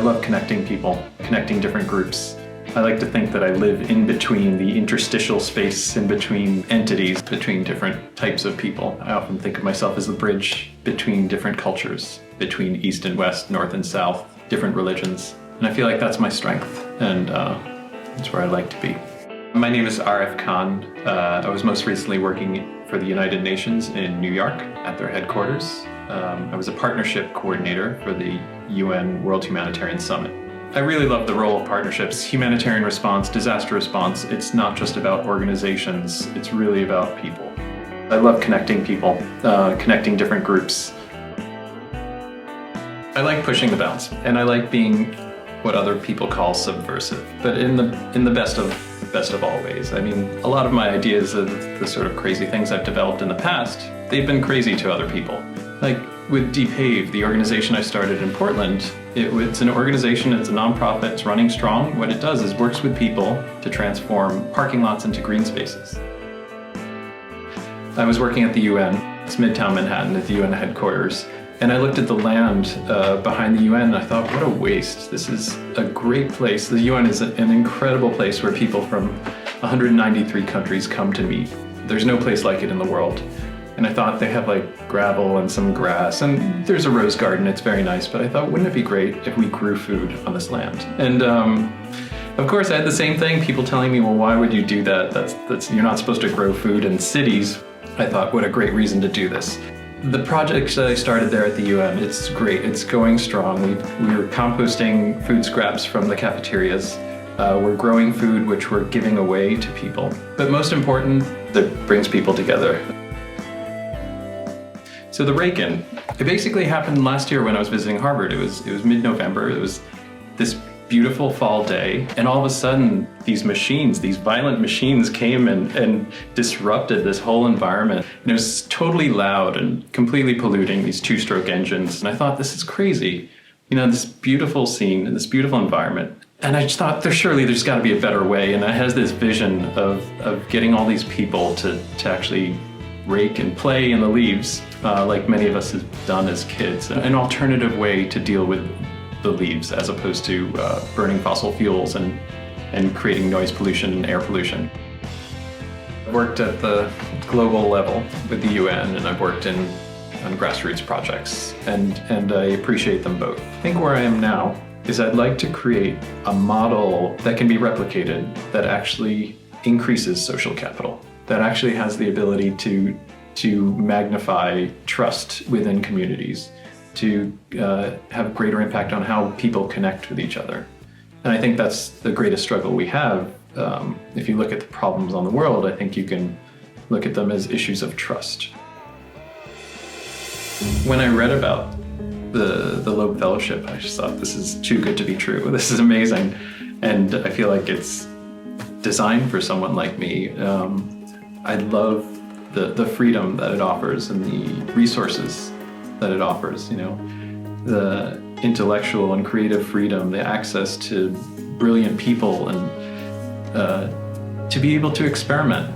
love connecting people, connecting different groups. I like to think that I live in between the interstitial space, in between entities, between different types of people. I often think of myself as the bridge between different cultures, between East and West, North and South, different religions. And I feel like that's my strength, and that's where I like to be. My name is Arif Khan. I was most recently working for the United Nations in New York at their headquarters. I was a partnership coordinator for the UN World Humanitarian Summit. I really love the role of partnerships, humanitarian response, disaster response. It's not just about organizations, it's really about people. I love connecting people, connecting different groups. I like pushing the bounds, and I like being what other people call subversive, but in the best of all ways. I mean, a lot of my ideas of the sort of crazy things I've developed in the past, they've been crazy to other people. Like with DPAVE, the organization I started in Portland, it's an organization, it's a nonprofit, it's running strong. What it does is works with people to transform parking lots into green spaces. I was working at the UN, it's Midtown Manhattan at the UN headquarters, and I looked at the land behind the UN and I thought, what a waste. This is a great place. The UN is an incredible place where people from 193 countries come to meet. There's no place like it in the world. And I thought they have like gravel and some grass, and there's a rose garden, it's very nice, but I thought, wouldn't it be great if we grew food on this land? And of course I had the same thing, people telling me, well, why would you do that? That's you're not supposed to grow food in cities. I thought, what a great reason to do this. The project that I started there at the UN, it's great, it's going strong. We're composting food scraps from the cafeterias. We're growing food which we're giving away to people. But most important, that brings people together. So the Rake-In, it basically happened last year when I was visiting Harvard. It was mid-November. It was this beautiful fall day, and all of a sudden these machines, these violent machines came and disrupted this whole environment. And it was totally loud and completely polluting, these two-stroke engines. And I thought, this is crazy. You know, this beautiful scene and this beautiful environment. And I just thought, there's got to be a better way. And I had this vision of getting all these people to actually rake and play in the leaves, like many of us have done as kids. An alternative way to deal with the leaves as opposed to burning fossil fuels and creating noise pollution and air pollution. I've worked at the global level with the UN, and I've worked on grassroots projects, and I appreciate them both. I think where I am now is I'd like to create a model that can be replicated that actually increases social capital, that actually has the ability to magnify trust within communities, to have greater impact on how people connect with each other. And I think that's the greatest struggle we have. If you look at the problems on the world, I think you can look at them as issues of trust. When I read about the Loeb Fellowship, I just thought, this is too good to be true. This is amazing. And I feel like it's designed for someone like me. I love the freedom that it offers and the resources that it offers, you know, the intellectual and creative freedom, the access to brilliant people, and to be able to experiment